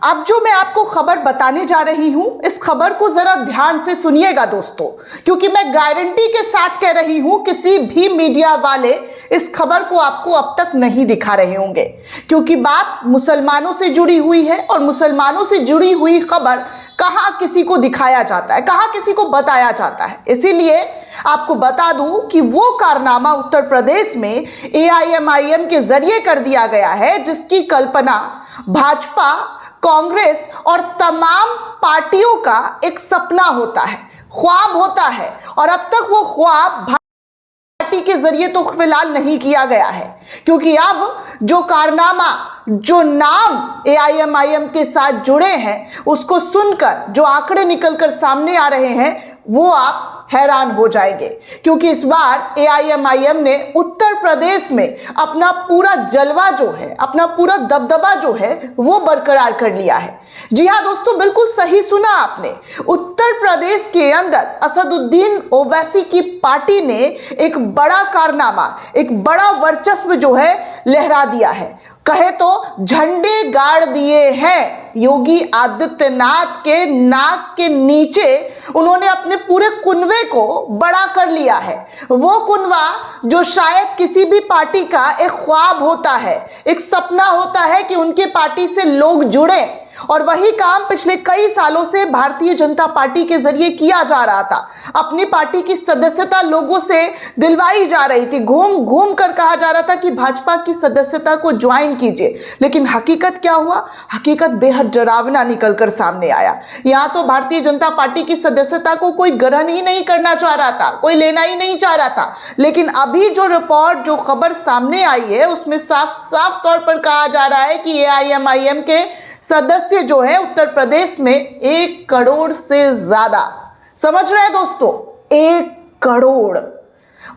अब जो मैं आपको खबर बताने जा रही हूं, इस खबर को जरा ध्यान से सुनिएगा दोस्तों, क्योंकि मैं गारंटी के साथ कह रही हूं किसी भी मीडिया वाले इस खबर को आपको अब तक नहीं दिखा रहे होंगे, क्योंकि बात मुसलमानों से जुड़ी हुई है और मुसलमानों से जुड़ी हुई खबर कहां किसी को दिखाया जाता है, कहां किसी को बताया जाता है। इसीलिए आपको बता दूं कि वो कारनामा उत्तर प्रदेश में AIMIM के जरिए कर दिया गया है, जिसकी कल्पना भाजपा, कांग्रेस और तमाम पार्टियों का एक सपना होता है, ख्वाब होता है, और अब तक वो ख्वाब पार्टी के जरिए तो फिलहाल नहीं किया गया है, क्योंकि अब जो कारनामा, जो नाम AIMIM के साथ जुड़े हैं, उसको सुनकर जो आंकड़े निकलकर सामने आ रहे हैं वो आप हैरान हो जाएंगे। क्योंकि इस बार AIMIM ने उत्तर प्रदेश में अपना पूरा जलवा जो है, अपना पूरा दबदबा जो है वो बरकरार कर लिया है। जी हाँ दोस्तों, बिल्कुल सही सुना आपने। उत्तर प्रदेश के अंदर असदुद्दीन ओवैसी की पार्टी ने एक बड़ा कारनामा, एक बड़ा वर्चस्व जो है लहरा दिया है, कहे तो झंडे गाड़ दिए हैं। योगी आदित्यनाथ के नाक के नीचे उन्होंने अपने पूरे कुनबे को बड़ा कर लिया है। वो कुनबा जो शायद किसी भी पार्टी का एक ख्वाब होता है, एक सपना होता है कि उनके पार्टी से लोग जुड़े, और वही काम पिछले कई सालों से भारतीय जनता पार्टी के जरिए किया जा रहा था। अपनी पार्टी की सदस्यता लोगों से दिलवाई जा रही थी, घूम घूम कर कहा जा रहा था कि भाजपा की सदस्यता को ज्वाइन कीजिए। लेकिन हकीकत क्या हुआ? हकीकत बेहद डरावना निकलकर सामने आया। यहां तो भारतीय जनता पार्टी की सदस्यता को कोई ग्रहण ही नहीं करना चाह रहा था, कोई लेना ही नहीं चाह रहा था। लेकिन अभी जो रिपोर्ट, जो खबर सामने आई है, उसमें साफ साफ तौर पर कहा जा रहा है कि AIMIM के सदस्य जो है उत्तर प्रदेश में 1 करोड़ से ज्यादा, समझ रहे हैं दोस्तों, 1 करोड़,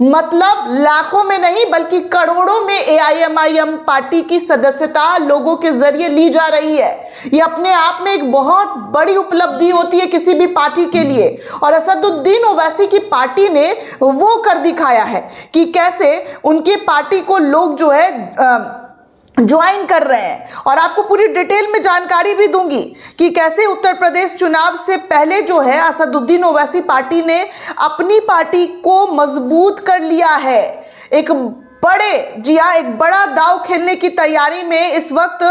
मतलब लाखों में नहीं बल्कि करोड़ों में AIMIM पार्टी की सदस्यता लोगों के जरिए ली जा रही है। ये अपने आप में एक बहुत बड़ी उपलब्धि होती है किसी भी पार्टी के लिए, और असदुद्दीन ओवैसी की पार्टी ने वो कर दिखाया है कि कैसे उनकी पार्टी को लोग जो है ज्वाइन कर रहे हैं। और आपको पूरी डिटेल में जानकारी भी दूंगी कि कैसे उत्तर प्रदेश चुनाव से पहले जो है असदुद्दीन ओवैसी पार्टी ने अपनी पार्टी को मजबूत कर लिया है। एक बड़े, जी हाँ, एक बड़ा दांव खेलने की तैयारी में इस वक्त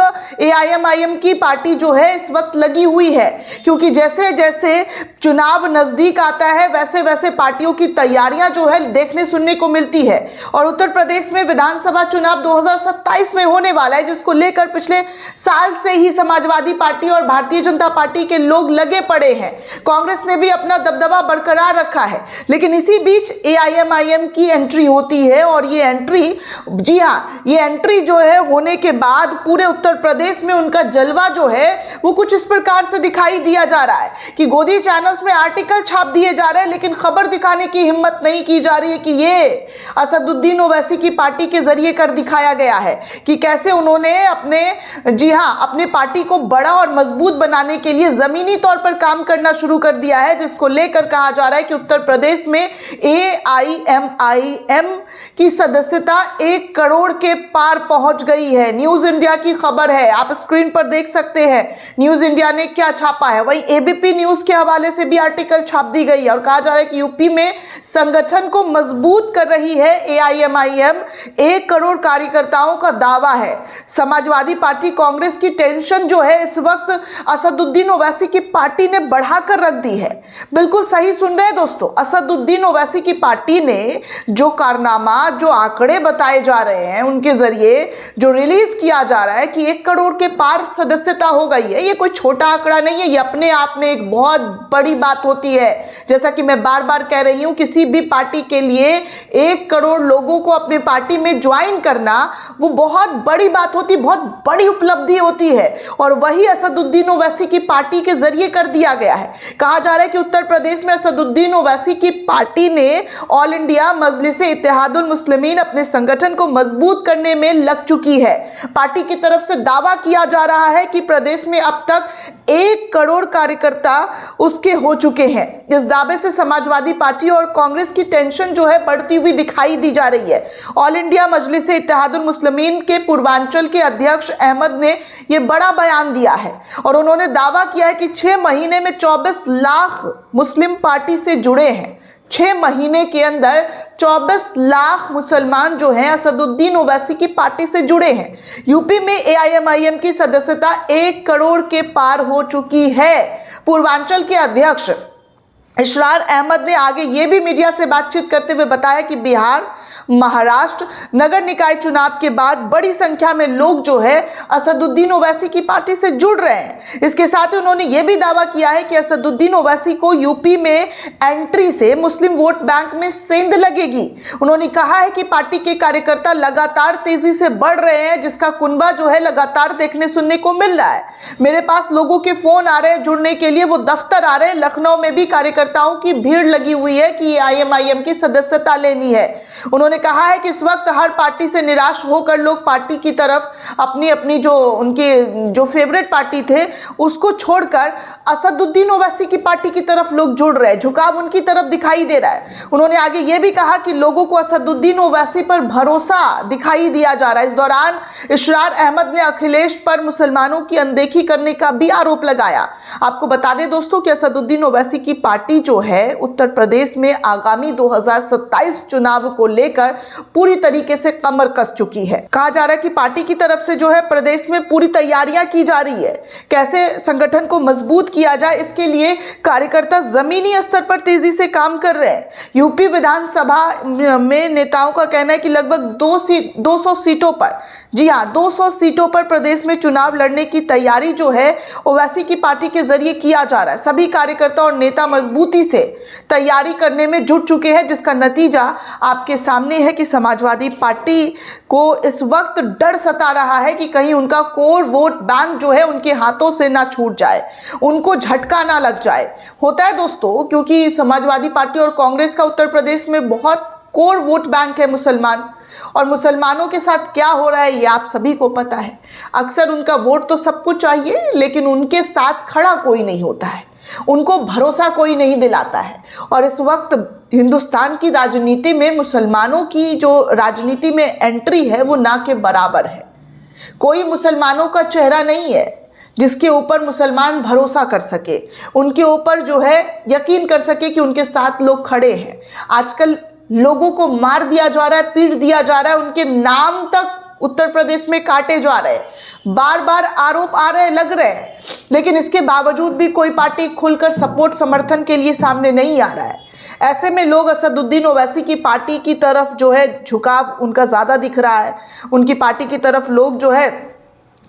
AIMIM की पार्टी जो है इस वक्त लगी हुई है, क्योंकि जैसे जैसे चुनाव नजदीक आता है वैसे वैसे पार्टियों की तैयारियां जो है देखने सुनने को मिलती है। और उत्तर प्रदेश में विधानसभा चुनाव 2027 में होने वाला है, जिसको लेकर पिछले साल से ही समाजवादी पार्टी और भारतीय जनता पार्टी के लोग लगे पड़े हैं। कांग्रेस ने भी अपना दबदबा बरकरार रखा है। लेकिन इसी बीच AIMIM की एंट्री होती है, और ये एंट्री, जी हाँ, ये एंट्री जो है होने के बाद पूरे उत्तर प्रदेश में उनका जलवा जो है वो कुछ इस प्रकार से दिखाई दिया जा रहा है कि गोदी चैनल्स में आर्टिकल छाप दिए जा रहे हैं, लेकिन खबर दिखाने की हिम्मत नहीं की जा रही है कि ये असदुद्दीन ओवैसी की पार्टी के जरिए कर दिखाया गया है कि कैसे उन्होंने अपने, जी हाँ, अपने पार्टी को बड़ा और मजबूत बनाने के लिए जमीनी तौर पर काम करना शुरू कर दिया है, जिसको लेकर कहा जा रहा है कि उत्तर प्रदेश में AIMIM की सदस्यता 1 करोड़ के पार पहुंच गई है। न्यूज इंडिया की खबर है, आप स्क्रीन पर देख सकते हैं न्यूज इंडिया ने क्या छापा है। वहीं ABP न्यूज के हवाले से भी आर्टिकल छाप दी गई है और कहा जा रहा है कि यूपी में संगठन को मजबूत कर रही है AIMIM, 1 करोड़ कार्यकर्ताओं का दावा है। समाजवादी पार्टी कांग्रेस की टेंशन जो है इस वक्त असदुद्दीन ओवैसी की पार्टी ने बढ़ाकर रख दी है। बिल्कुल सही सुन रहे हैं दोस्तों, असदुद्दीन ओवैसी की पार्टी ने जो कारनामा, जो आंकड़े बताए जा रहे हैं, उनके जरिए जो रिलीज किया जा रहा है कि 1 करोड़ के पार सदस्यता हो गई है, ये कोई छोटा आंकड़ा नहीं है, ये अपने आप में एक बहुत बड़ी बात होती है। जैसा कि मैं बार बार कह रही हूं, किसी भी पार्टी के लिए 1 करोड़ लोगों को अपनी पार्टी में ज्वाइन करना वो बहुत बड़ी बात होती, बहुत बड़ी उपलब्धि होती है, और वही असदुद्दीन ओवैसी की पार्टी के जरिए कर दिया गया है। कहा जा रहा है कि उत्तर प्रदेश में असदुद्दीन ओवैसी की पार्टी ने ऑल इंडिया मजलिस-ए इत्तेहादुल मुस्लिमीन अपने संगठन को मजबूत करने में लग चुकी है। पार्टी की तरफ से दावा किया जा रहा है कि प्रदेश में अब तक 1 करोड़ कार्यकर्ता उसके हो चुके हैं। इस दावे से समाजवादी पार्टी और कांग्रेस की टेंशन जो है बढ़ती हुई दिखाई दी जा रही है। ऑल इंडिया मजलिस इत्तेहादुल मुस्लिमीन के पूर्वांचल के अध्यक्ष अहमद ने यह बड़ा बयान दिया है और उन्होंने दावा किया है कि 6 महीने में 24 लाख मुस्लिम पार्टी से जुड़े हैं। 6 महीने के अंदर 24 लाख मुसलमान जो हैं असदुद्दीन ओवैसी की पार्टी से जुड़े हैं। यूपी में एआईएमआईएम की सदस्यता 1 करोड़ के पार हो चुकी है। पूर्वांचल के अध्यक्ष इशरार अहमद ने आगे ये भी मीडिया से बातचीत करते हुए बताया कि बिहार, महाराष्ट्र नगर निकाय चुनाव के बाद बड़ी संख्या में लोग जो है असदुद्दीन ओवैसी की पार्टी से जुड़ रहे हैं। इसके साथ ही उन्होंने ये भी दावा किया है कि असदुद्दीन ओवैसी को यूपी में एंट्री से मुस्लिम वोट बैंक में सेंध लगेगी। उन्होंने कहा है कि पार्टी के कार्यकर्ता लगातार तेजी से बढ़ रहे हैं, जिसका कुनबा जो है लगातार देखने सुनने को मिल रहा है। मेरे पास लोगों के फोन आ रहे हैं जुड़ने के लिए, वो दफ्तर आ रहे हैं। लखनऊ में भी कार्यकर्ताओं की भीड़ लगी हुई है कि एआईएमआईएम की सदस्यता लेनी है। उन्होंने कहा है कि इस वक्त हर पार्टी से निराश होकर लोग पार्टी की तरफ अपनी जो उनके जो फेवरेट पार्टी थे उसको छोड़कर असदुद्दीन ओवैसी की पार्टी की तरफ लोग जुड़ रहे हैं। झुकाव उनकी तरफ दिखाई दे रहा है। उन्होंने आगे ये भी कहा कि लोगों को असदुद्दीन ओवैसी पर भरोसा दिखाई दिया जा रहा है। इस दौरान इशरार अहमद ने अखिलेश पर मुसलमानों की अनदेखी करने का भी आरोप लगाया। आपको बता दें दोस्तों कि असदुद्दीन ओवैसी की पार्टी जो है उत्तर प्रदेश में आगामी 2027 चुनाव को लेकर पूरी तरीके से कमर कस चुकी है। कहा जा रहा है कि पार्टी की तरफ से जो है प्रदेश में पूरी तैयारियां की जा रही है। कैसे संगठन को मजबूत किया जाए, इसके लिए कार्यकर्ता जमीनी स्तर पर तेजी से काम कर रहे हैं। यूपी विधानसभा में नेताओं का कहना है कि लगभग 200 सीटों पर, जी हाँ 200 सीटों पर प्रदेश में चुनाव लड़ने की तैयारी जो है ओवैसी की पार्टी के जरिए किया जा रहा है। सभी कार्यकर्ता और नेता मजबूती से तैयारी करने में जुट चुके हैं, जिसका नतीजा आपके सामने है कि समाजवादी पार्टी को इस वक्त डर सता रहा है कि कहीं उनका कोर वोट बैंक जो है उनके हाथों से ना छूट जाए, उनको झटका ना लग जाए। होता है दोस्तों, क्योंकि समाजवादी पार्टी और कांग्रेस का उत्तर प्रदेश में बहुत कोर वोट बैंक है मुसलमान, और मुसलमानों के साथ क्या हो रहा है ये आप सभी को पता है। अक्सर उनका वोट तो सबको चाहिए, लेकिन उनके साथ खड़ा कोई नहीं होता है, उनको भरोसा कोई नहीं दिलाता है। और इस वक्त हिंदुस्तान की राजनीति में मुसलमानों की जो राजनीति में एंट्री है वो ना के बराबर है। कोई मुसलमानों का चेहरा नहीं है जिसके ऊपर मुसलमान भरोसा कर सके, उनके ऊपर जो है यकीन कर सके कि उनके साथ लोग खड़े हैं। आजकल लोगों को मार दिया जा रहा है, पीट दिया जा रहा है, उनके नाम तक उत्तर प्रदेश में काटे जा रहे हैं। बार बार आरोप आ रहे लग रहे हैं, लेकिन इसके बावजूद भी कोई पार्टी खुलकर सपोर्ट समर्थन के लिए सामने नहीं आ रहा है। ऐसे में लोग असदुद्दीन ओवैसी की पार्टी की तरफ जो है झुकाव उनका ज़्यादा दिख रहा है, उनकी पार्टी की तरफ लोग जो है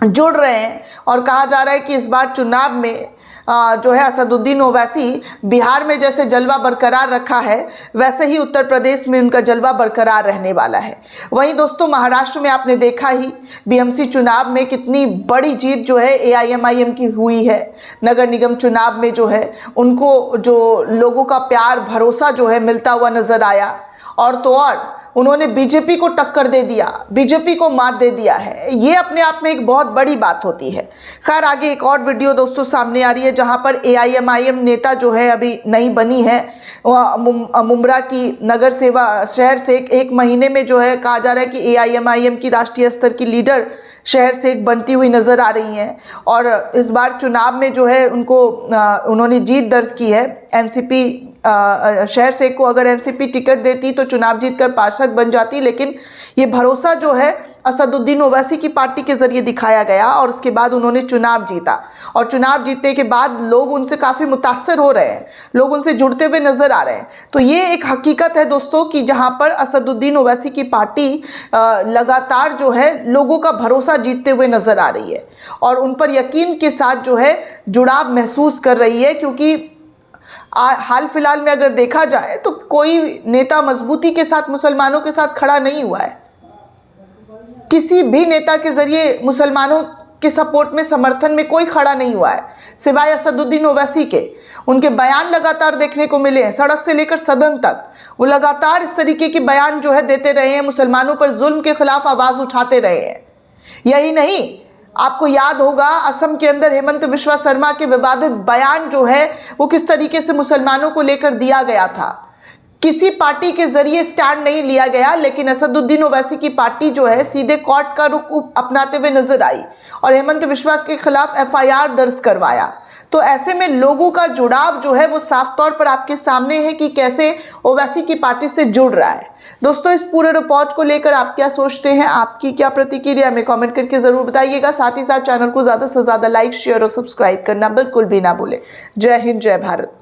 जुड़ रहे हैं। और कहा जा रहा है कि इस बार चुनाव में जो है असदुद्दीन ओवैसी बिहार में जैसे जलवा बरकरार रखा है, वैसे ही उत्तर प्रदेश में उनका जलवा बरकरार रहने वाला है। वहीं दोस्तों महाराष्ट्र में आपने देखा ही बीएमसी चुनाव में कितनी बड़ी जीत जो है एआईएमआईएम की हुई है। नगर निगम चुनाव में जो है उनको जो लोगों का प्यार भरोसा जो है मिलता हुआ नजर आया, और तो और उन्होंने बीजेपी को टक्कर दे दिया, बीजेपी को मात दे दिया है। ये अपने आप में एक बहुत बड़ी बात होती है। खैर आगे एक और वीडियो दोस्तों सामने आ रही है जहां पर एआईएमआईएम नेता जो है अभी नई बनी है, मुंब्रा की नगर सेवा शहर से 1 महीने में जो है कहा जा रहा है कि एआईएमआईएम की राष्ट्रीय स्तर की लीडर शहर से एक बनती हुई नज़र आ रही हैं। और इस बार चुनाव में जो है उन्होंने जीत दर्ज की है। एनसीपी शहर से को अगर एनसीपी टिकट देती तो चुनाव जीतकर पार्षद बन जाती, लेकिन ये भरोसा जो है असदुद्दीन ओवैसी की पार्टी के जरिए दिखाया गया और उसके बाद उन्होंने चुनाव जीता। और चुनाव जीतने के बाद लोग उनसे काफ़ी मुतासर हो रहे हैं, लोग उनसे जुड़ते हुए नजर आ रहे हैं। तो ये एक हकीकत है दोस्तों कि जहां पर असदुद्दीन ओवैसी की पार्टी लगातार जो है लोगों का भरोसा जीतते हुए नजर आ रही है और उन पर यकीन के साथ जो है जुड़ाव महसूस कर रही है। क्योंकि हाल फिलहाल में अगर देखा जाए तो कोई नेता मजबूती के साथ मुसलमानों के साथ खड़ा नहीं हुआ है। किसी भी नेता के जरिए मुसलमानों के सपोर्ट में समर्थन में कोई खड़ा नहीं हुआ है सिवाय असदुद्दीन ओवैसी के। उनके बयान लगातार देखने को मिले हैं, सड़क से लेकर सदन तक वो लगातार इस तरीके के बयान जो है देते रहे हैं, मुसलमानों पर जुल्म के खिलाफ आवाज़ उठाते रहे हैं। यही नहीं, आपको याद होगा असम के अंदर हेमंत बिस्वा शर्मा के विवादित बयान जो है वो किस तरीके से मुसलमानों को लेकर दिया गया था। किसी पार्टी के जरिए स्टैंड नहीं लिया गया, लेकिन असदुद्दीन ओवैसी की पार्टी जो है सीधे कोर्ट का रुख अपनाते हुए नजर आई और हेमंत बिस्वा के खिलाफ एफआईआर दर्ज करवाया। तो ऐसे में लोगों का जुड़ाव जो है वो साफ तौर पर आपके सामने है कि कैसे ओवैसी की पार्टी से जुड़ रहा है। दोस्तों, इस पूरे रिपोर्ट को लेकर आप क्या सोचते हैं, आपकी क्या प्रतिक्रिया हमें कमेंट करके जरूर बताइएगा। साथ ही साथ चैनल को ज्यादा से ज्यादा लाइक, शेयर और सब्सक्राइब करना बिल्कुल भी ना भूलें। जय हिंद, जय भारत।